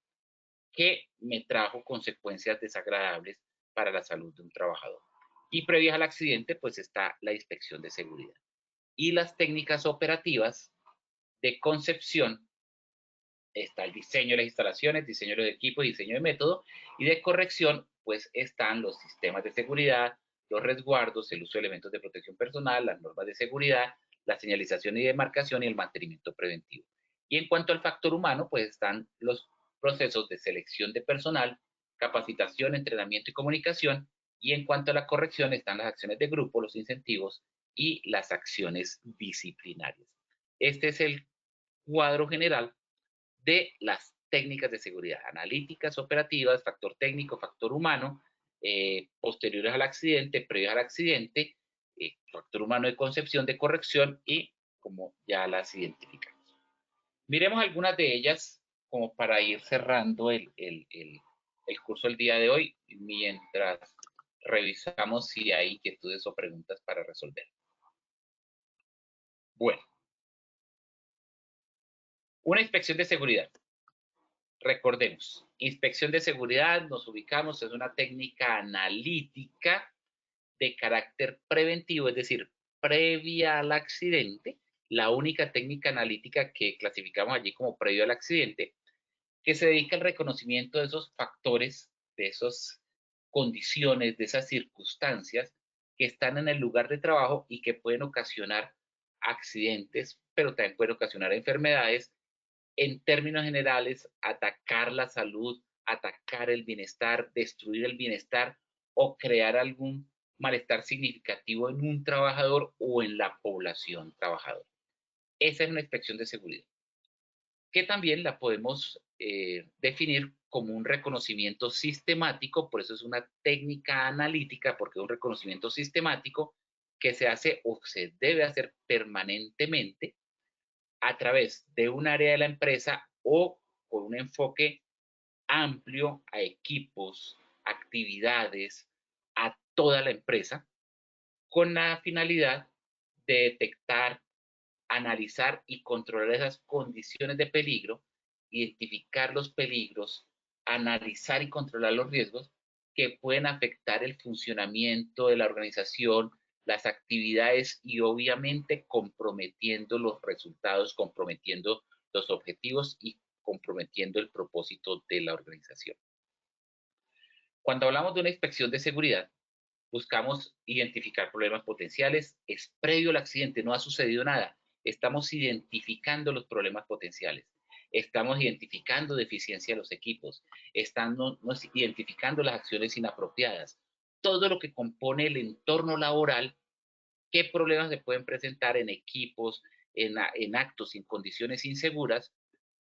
que me trajo consecuencias desagradables para la salud de un trabajador. Y previas al accidente, pues está la inspección de seguridad. Y las técnicas operativas de concepción, está el diseño de las instalaciones, diseño de los equipos, diseño de método. Y de corrección, pues están los sistemas de seguridad, los resguardos, el uso de elementos de protección personal, las normas de seguridad, la señalización y demarcación y el mantenimiento preventivo. Y en cuanto al factor humano, pues están los procesos de selección de personal, capacitación, entrenamiento y comunicación. Y en cuanto a la corrección, están las acciones de grupo, los incentivos y las acciones disciplinarias. Este es el cuadro general de las técnicas de seguridad, analíticas, operativas, factor técnico, factor humano, posteriores al accidente, previos al accidente, factor humano de concepción, de corrección y como ya las identificamos. Miremos algunas de ellas como para ir cerrando el curso del día de hoy, mientras revisamos si hay inquietudes o preguntas para resolver. Bueno, una inspección de seguridad. Recordemos, inspección de seguridad, nos ubicamos, es una técnica analítica de carácter preventivo, es decir, previa al accidente, la única técnica analítica que clasificamos allí como previo al accidente, que se dedica al reconocimiento de esos factores, de esas condiciones, de esas circunstancias que están en el lugar de trabajo y que pueden ocasionar accidentes, pero también pueden ocasionar enfermedades. En términos generales, atacar la salud, atacar el bienestar, destruir el bienestar o crear algún malestar significativo en un trabajador o en la población trabajadora. Esa es una inspección de seguridad, que también la podemos definir como un reconocimiento sistemático, por eso es una técnica analítica, porque es un reconocimiento sistemático que se hace o se debe hacer permanentemente a través de un área de la empresa o con un enfoque amplio a equipos, actividades, a toda la empresa, con la finalidad de detectar, analizar y controlar esas condiciones de peligro, identificar los peligros, analizar y controlar los riesgos que pueden afectar el funcionamiento de la organización, las actividades y obviamente comprometiendo los resultados, comprometiendo los objetivos y comprometiendo el propósito de la organización. Cuando hablamos de una inspección de seguridad, buscamos identificar problemas potenciales. Es previo al accidente, no ha sucedido nada. Estamos identificando los problemas potenciales. Estamos identificando deficiencia de los equipos. Estamos identificando las acciones inapropiadas. Todo lo que compone el entorno laboral, qué problemas se pueden presentar en equipos, en actos, en condiciones inseguras,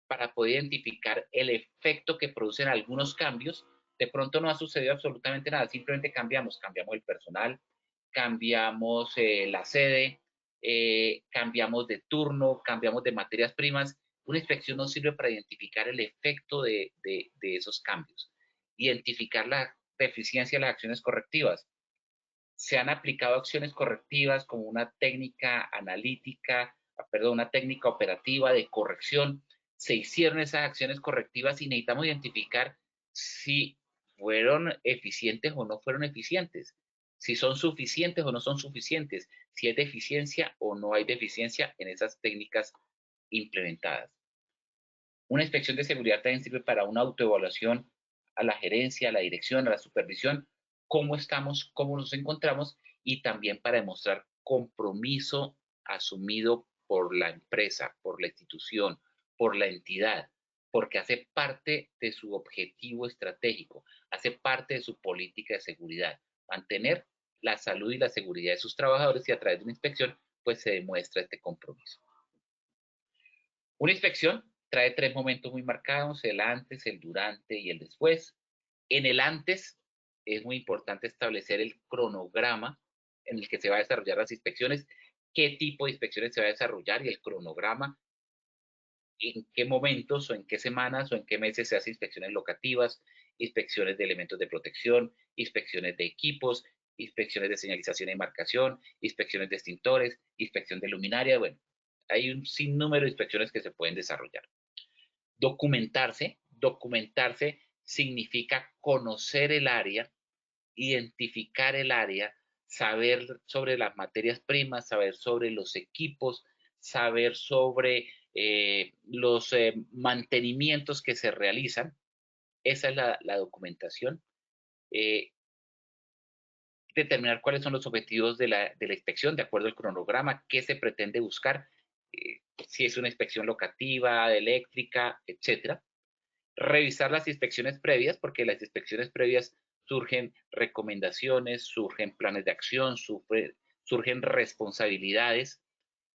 para poder identificar el efecto que producen algunos cambios. De pronto no ha sucedido absolutamente nada, simplemente cambiamos el personal, cambiamos la sede, cambiamos de turno, cambiamos de materias primas. Una inspección nos sirve para identificar el efecto de esos cambios, identificar la deficiencia de las acciones correctivas. Se han aplicado acciones correctivas como una técnica analítica, una técnica operativa de corrección. Se hicieron esas acciones correctivas y necesitamos identificar si fueron eficientes o no fueron eficientes, si son suficientes o no son suficientes, si hay deficiencia o no hay deficiencia en esas técnicas implementadas. Una inspección de seguridad también sirve para una autoevaluación a la gerencia, a la dirección, a la supervisión, cómo estamos, cómo nos encontramos, y también para demostrar compromiso asumido por la empresa, por la institución, por la entidad, porque hace parte de su objetivo estratégico, hace parte de su política de seguridad, mantener la salud y la seguridad de sus trabajadores, y a través de una inspección pues se demuestra este compromiso. Una inspección trae 3 momentos muy marcados: el antes, el durante y el después. En el antes es muy importante establecer el cronograma en el que se va a desarrollar las inspecciones, qué tipo de inspecciones se va a desarrollar y el cronograma, en qué momentos o en qué semanas o en qué meses se hacen inspecciones locativas, inspecciones de elementos de protección, inspecciones de equipos, inspecciones de señalización y marcación, inspecciones de extintores, inspección de luminaria. Bueno, hay un sinnúmero de inspecciones que se pueden desarrollar. Documentarse significa conocer el área, identificar el área, saber sobre las materias primas, saber sobre los equipos, saber sobre los mantenimientos que se realizan. Esa es la documentación. Determinar cuáles son los objetivos de la inspección de acuerdo al cronograma, qué se pretende buscar, si es una inspección locativa, eléctrica, etcétera. Revisar las inspecciones previas, porque las inspecciones previas surgen recomendaciones, surgen planes de acción, surgen responsabilidades,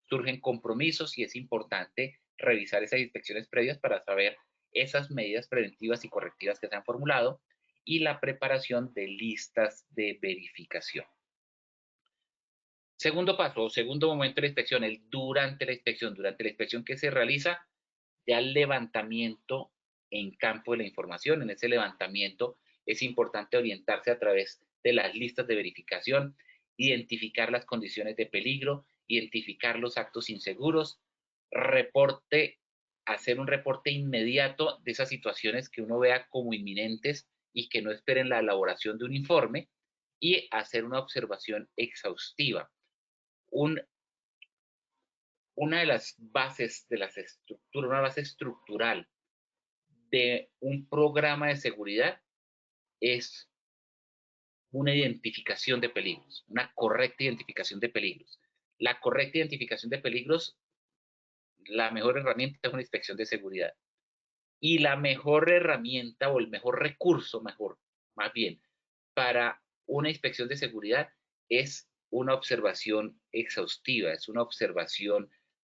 surgen compromisos, y es importante revisar esas inspecciones previas para saber esas medidas preventivas y correctivas que se han formulado y la preparación de listas de verificación. Segundo paso, segundo momento de la inspección, el durante la inspección. Durante la inspección que se realiza, ya el levantamiento en campo de la información. En ese levantamiento es importante orientarse a través de las listas de verificación, identificar las condiciones de peligro, identificar los actos inseguros, hacer un reporte inmediato de esas situaciones que uno vea como inminentes y que no esperen la elaboración de un informe, y hacer una observación exhaustiva. Una de las bases de las estructuras, una base estructural de un programa de seguridad es una identificación de peligros, una correcta identificación de peligros. La correcta identificación de peligros, la mejor herramienta es una inspección de seguridad. Y la mejor herramienta o el mejor recurso, más bien, para una inspección de seguridad es una observación exhaustiva, es una observación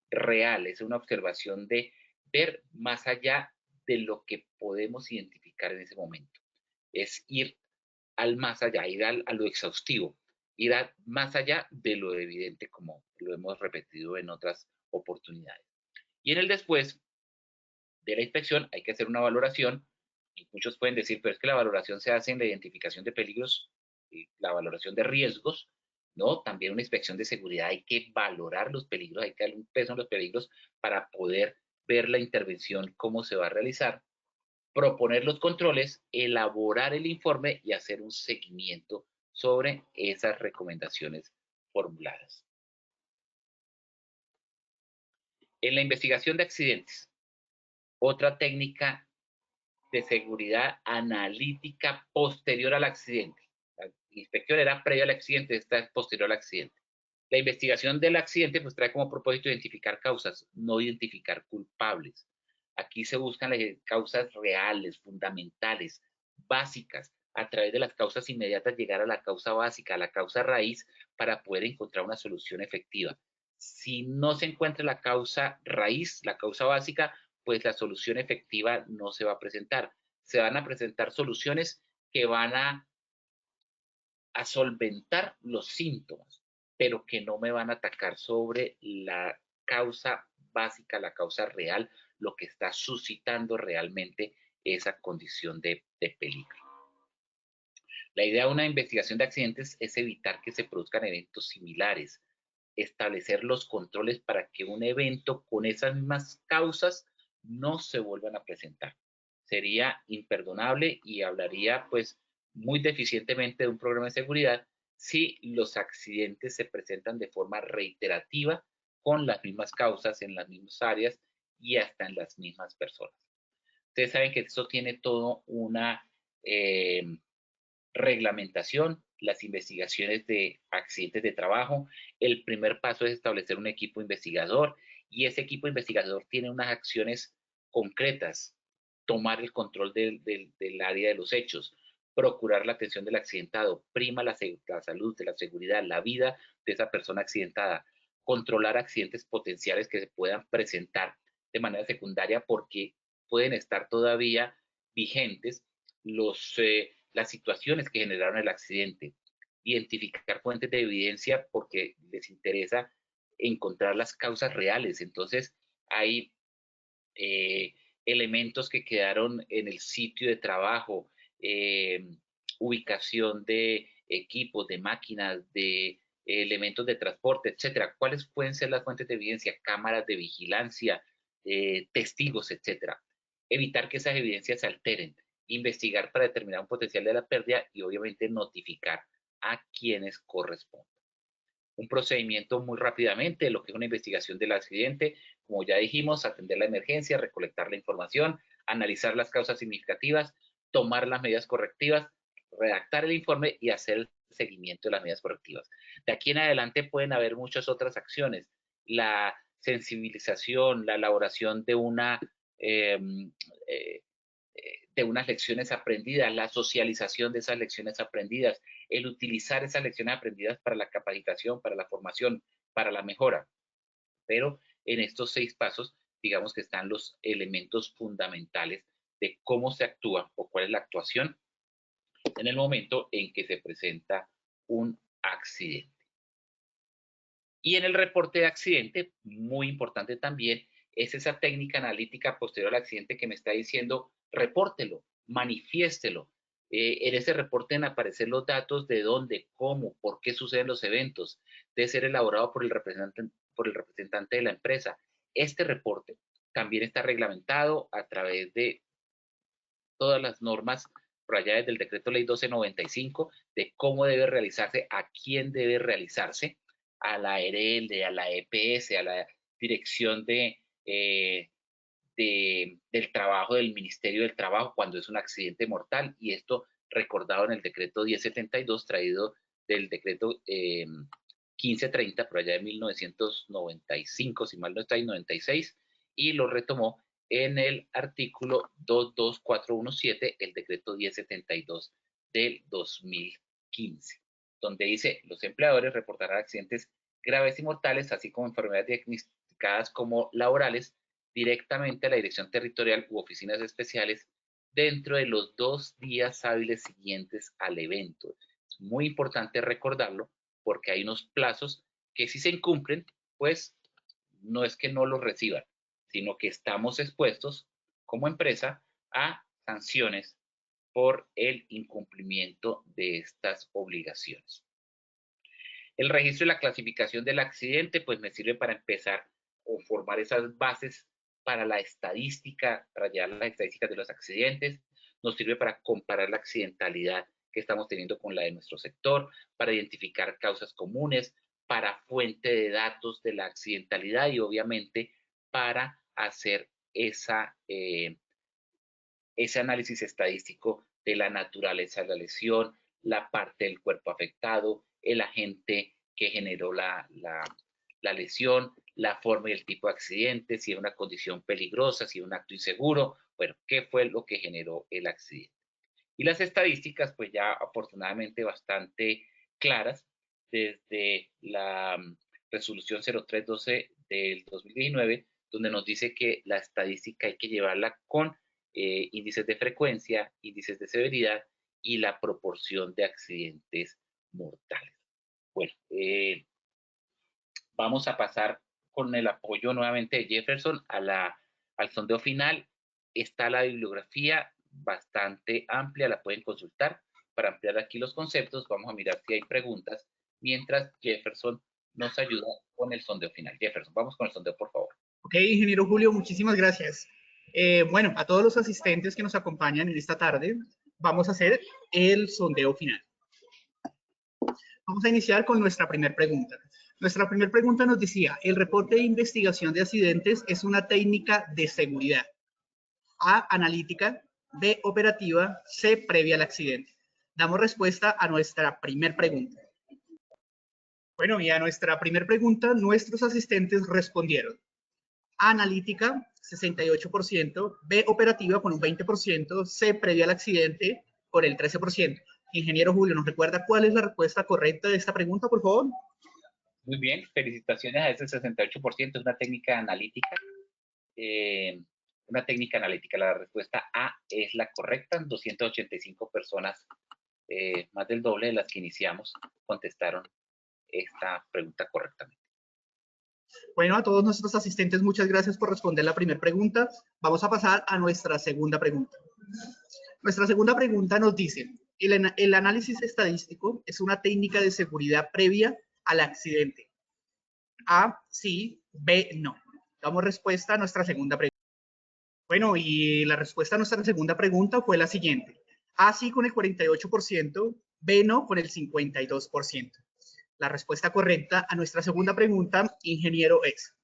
real, es una observación de ver más allá de lo que podemos identificar en ese momento. Es ir al más allá, ir a lo exhaustivo, ir más allá de lo evidente, como lo hemos repetido en otras oportunidades. Y en el después de la inspección hay que hacer una valoración, y muchos pueden decir, pero es que la valoración se hace en la identificación de peligros y la valoración de riesgos. No, también una inspección de seguridad, hay que valorar los peligros, hay que darle un peso en los peligros para poder ver la intervención, cómo se va a realizar, proponer los controles, elaborar el informe y hacer un seguimiento sobre esas recomendaciones formuladas. En la investigación de accidentes, otra técnica de seguridad analítica posterior al accidente. La inspección era previa al accidente, esta es posterior al accidente. La investigación del accidente pues trae como propósito identificar causas, no identificar culpables. Aquí se buscan las causas reales, fundamentales, básicas. A través de las causas inmediatas llegar a la causa básica, a la causa raíz, para poder encontrar una solución efectiva. Si no se encuentra la causa raíz, la causa básica, pues la solución efectiva no se va a presentar. Se van a presentar soluciones que van a solventar los síntomas, pero que no me van a atacar sobre la causa básica, la causa real, lo que está suscitando realmente esa condición de peligro. La idea de una investigación de accidentes es evitar que se produzcan eventos similares, establecer los controles para que un evento con esas mismas causas no se vuelvan a presentar. Sería imperdonable y hablaría pues muy deficientemente de un programa de seguridad si los accidentes se presentan de forma reiterativa con las mismas causas en las mismas áreas y hasta en las mismas personas. Ustedes saben que esto tiene todo una reglamentación, las investigaciones de accidentes de trabajo. El primer paso es establecer un equipo investigador y ese equipo investigador tiene unas acciones concretas: tomar el control del área de los hechos, procurar la atención del accidentado, prima la salud, de la seguridad, la vida de esa persona accidentada, controlar accidentes potenciales que se puedan presentar de manera secundaria porque pueden estar todavía vigentes las situaciones que generaron el accidente, identificar fuentes de evidencia porque les interesa encontrar las causas reales. Entonces, hay elementos que quedaron en el sitio de trabajo, ubicación de equipos, de máquinas, de elementos de transporte, etcétera. ¿Cuáles pueden ser las fuentes de evidencia? Cámaras de vigilancia, testigos, etcétera. Evitar que esas evidencias se alteren, investigar para determinar un potencial de la pérdida y obviamente notificar a quienes correspondan. Un procedimiento muy rápidamente, lo que es una investigación del accidente, como ya dijimos, atender la emergencia, recolectar la información, analizar las causas significativas, tomar las medidas correctivas, redactar el informe y hacer el seguimiento de las medidas correctivas. De aquí en adelante pueden haber muchas otras acciones: la sensibilización, la elaboración de unas lecciones aprendidas, la socialización de esas lecciones aprendidas, el utilizar esas lecciones aprendidas para la capacitación, para la formación, para la mejora. Pero en estos 6 pasos, digamos que están los elementos fundamentales de cómo se actúa o cuál es la actuación en el momento en que se presenta un accidente. Y en el reporte de accidente, muy importante también, es esa técnica analítica posterior al accidente que me está diciendo, repórtelo, manifiéstelo. En ese reporte deben aparecer los datos de dónde, cómo, por qué suceden los eventos. Debe ser elaborado por el representante de la empresa. Este reporte también está reglamentado a través de todas las normas por allá desde el decreto ley 1295 de cómo debe realizarse, a quién debe realizarse, a la ARL, a la EPS, a la Dirección del Trabajo del Ministerio del Trabajo cuando es un accidente mortal, y esto recordado en el decreto 1072 traído del decreto 1530 por allá de 1995, si mal no está, y 96, y lo retomó en el artículo 22417, el decreto 1072 del 2015, donde dice, los empleadores reportarán accidentes graves y mortales, así como enfermedades diagnosticadas como laborales, directamente a la Dirección Territorial u oficinas especiales dentro de los 2 días hábiles siguientes al evento. Es muy importante recordarlo porque hay unos plazos que si se incumplen, pues no es que no los reciban, sino que estamos expuestos como empresa a sanciones por el incumplimiento de estas obligaciones. El registro y la clasificación del accidente, pues me sirve para empezar o formar esas bases para la estadística, para llevar las estadísticas de los accidentes, nos sirve para comparar la accidentalidad que estamos teniendo con la de nuestro sector, para identificar causas comunes, para fuente de datos de la accidentalidad y obviamente para hacer ese análisis estadístico de la naturaleza de la lesión, la parte del cuerpo afectado, el agente que generó la lesión, la forma y el tipo de accidente, si es una condición peligrosa, si es un acto inseguro, bueno, qué fue lo que generó el accidente. Y las estadísticas, pues ya afortunadamente bastante claras, desde la resolución 0312 del 2019, donde nos dice que la estadística hay que llevarla con índices de frecuencia, índices de severidad y la proporción de accidentes mortales. Bueno, vamos a pasar con el apoyo nuevamente de Jefferson al sondeo final. Está la bibliografía bastante amplia, la pueden consultar. Para ampliar aquí los conceptos, vamos a mirar si hay preguntas, mientras Jefferson nos ayuda con el sondeo final. Jefferson, vamos con el sondeo, por favor. Ok, ingeniero Julio, muchísimas gracias. Bueno, a todos los asistentes que nos acompañan en esta tarde, vamos a hacer el sondeo final. Vamos a iniciar con nuestra primera pregunta. Nuestra primera pregunta nos decía, el reporte de investigación de accidentes es una técnica de seguridad. A, analítica, B, operativa, C, previa al accidente. Damos respuesta a nuestra primera pregunta. Bueno, y a nuestra primera pregunta, nuestros asistentes respondieron. A, analítica, 68%, B, operativa con un 20%, C, previa al accidente con el 13%. Ingeniero Julio, ¿nos recuerda cuál es la respuesta correcta de esta pregunta, por favor? Muy bien, felicitaciones a ese 68%, es una técnica analítica. La respuesta A es la correcta. 285 personas, más del doble de las que iniciamos, contestaron esta pregunta correctamente. Bueno, a todos nuestros asistentes, muchas gracias por responder la primera pregunta. Vamos a pasar a nuestra segunda pregunta. Nuestra segunda pregunta nos dice, el análisis estadístico es una técnica de seguridad previa al accidente. A, sí, B, no. Damos respuesta a nuestra segunda pregunta. Bueno, y la respuesta a nuestra segunda pregunta fue la siguiente. A, sí, con el 48%, B, no, con el 52%. La respuesta correcta a nuestra segunda pregunta, ingeniero, es.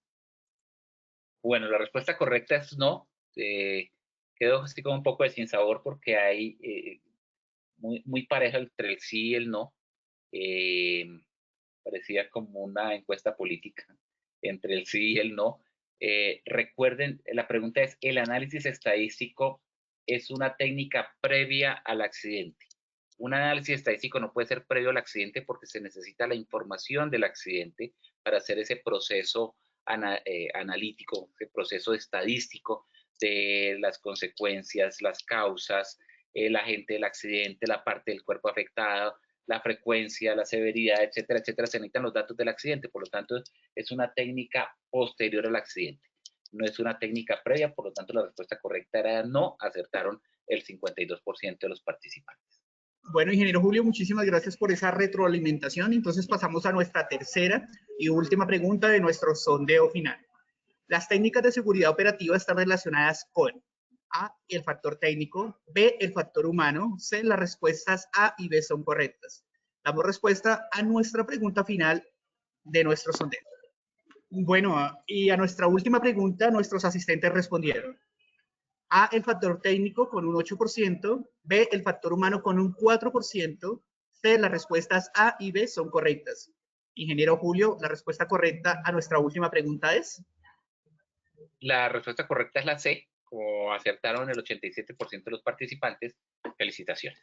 Bueno, la respuesta correcta es no. Quedó así como un poco de sinsabor porque hay muy pareja entre el sí y el no. Parecía como una encuesta política entre el sí y el no. Recuerden, la pregunta es, ¿el análisis estadístico es una técnica previa al accidente? Un análisis estadístico no puede ser previo al accidente porque se necesita la información del accidente para hacer ese proceso analítico, ese proceso estadístico de las consecuencias, las causas, el agente del accidente, la parte del cuerpo afectado, la frecuencia, la severidad, etcétera, etcétera. Se necesitan los datos del accidente, por lo tanto, es una técnica posterior al accidente. No es una técnica previa, por lo tanto, la respuesta correcta era no, acertaron el 52% de los participantes. Bueno, ingeniero Julio, muchísimas gracias por esa retroalimentación. Entonces pasamos a nuestra tercera y última pregunta de nuestro sondeo final. Las técnicas de seguridad operativa están relacionadas con A, el factor técnico, B, el factor humano, C, las respuestas A y B son correctas. Damos respuesta a nuestra pregunta final de nuestro sondeo. Bueno, y a nuestra última pregunta, nuestros asistentes respondieron. A, el factor técnico con un 8%, B, el factor humano con un 4%, C, las respuestas A y B son correctas. Ingeniero Julio, la respuesta correcta a nuestra última pregunta es... La respuesta correcta es la C, como acertaron el 87% de los participantes. Felicitaciones.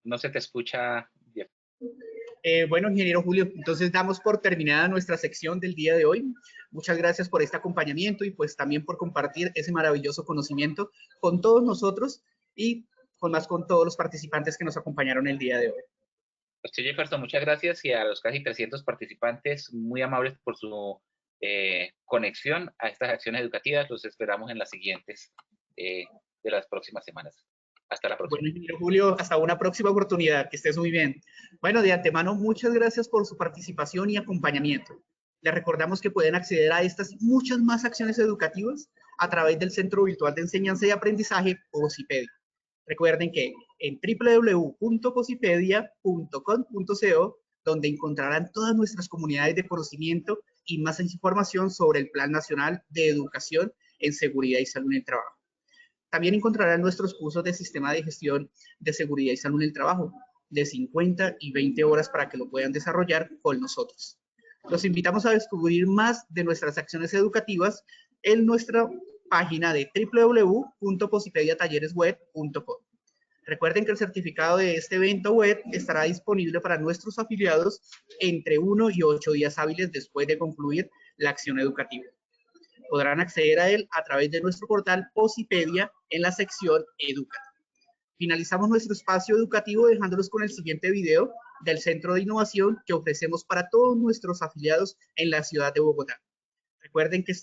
No se te escucha, Jeff. Bueno, ingeniero Julio, entonces damos por terminada nuestra sección del día de hoy. Muchas gracias por este acompañamiento y pues también por compartir ese maravilloso conocimiento con todos nosotros y con todos los participantes que nos acompañaron el día de hoy. José Jefferson, muchas gracias, y a los casi 300 participantes, muy amables por su conexión a estas acciones educativas. Los esperamos en las siguientes de las próximas semanas. Hasta la próxima. Bueno, ingeniero Julio, hasta una próxima oportunidad. Que estés muy bien. Bueno, de antemano, muchas gracias por su participación y acompañamiento. Les recordamos que pueden acceder a estas y muchas más acciones educativas a través del Centro Virtual de Enseñanza y Aprendizaje, Posipedia. Recuerden que en www.posipedia.com.co, donde encontrarán todas nuestras comunidades de conocimiento y más información sobre el Plan Nacional de Educación en Seguridad y Salud en el Trabajo. También encontrarán nuestros cursos de Sistema de Gestión de Seguridad y Salud en el Trabajo, de 50 y 20 horas para que lo puedan desarrollar con nosotros. Los invitamos a descubrir más de nuestras acciones educativas en nuestra página de www.posipediatalleresweb.com. Recuerden que el certificado de este evento web estará disponible para nuestros afiliados entre 1 y 8 días hábiles después de concluir la acción educativa. Podrán acceder a él a través de nuestro portal Posipedia en la sección Educa. Finalizamos nuestro espacio educativo dejándolos con el siguiente video del Centro de Innovación que ofrecemos para todos nuestros afiliados en la ciudad de Bogotá. Recuerden que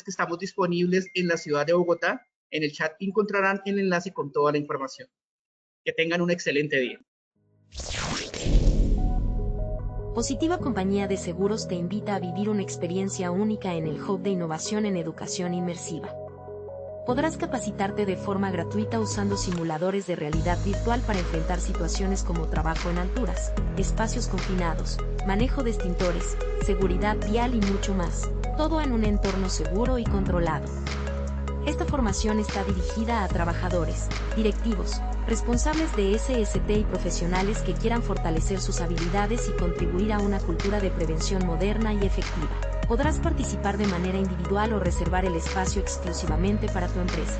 estamos disponibles en la ciudad de Bogotá. En el chat encontrarán el enlace con toda la información. Que tengan un excelente día. Positiva Compañía de Seguros te invita a vivir una experiencia única en el Hub de Innovación en Educación Inmersiva. Podrás capacitarte de forma gratuita usando simuladores de realidad virtual para enfrentar situaciones como trabajo en alturas, espacios confinados, manejo de extintores, seguridad vial y mucho más, todo en un entorno seguro y controlado. Esta formación está dirigida a trabajadores, directivos, responsables de SST y profesionales que quieran fortalecer sus habilidades y contribuir a una cultura de prevención moderna y efectiva. Podrás participar de manera individual o reservar el espacio exclusivamente para tu empresa.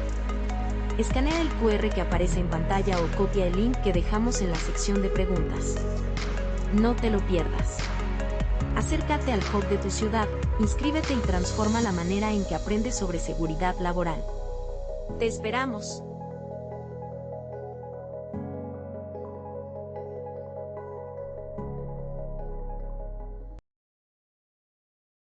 Escanea el QR que aparece en pantalla o copia el link que dejamos en la sección de preguntas. No te lo pierdas. Acércate al Hub de tu ciudad, inscríbete y transforma la manera en que aprendes sobre seguridad laboral. ¡Te esperamos!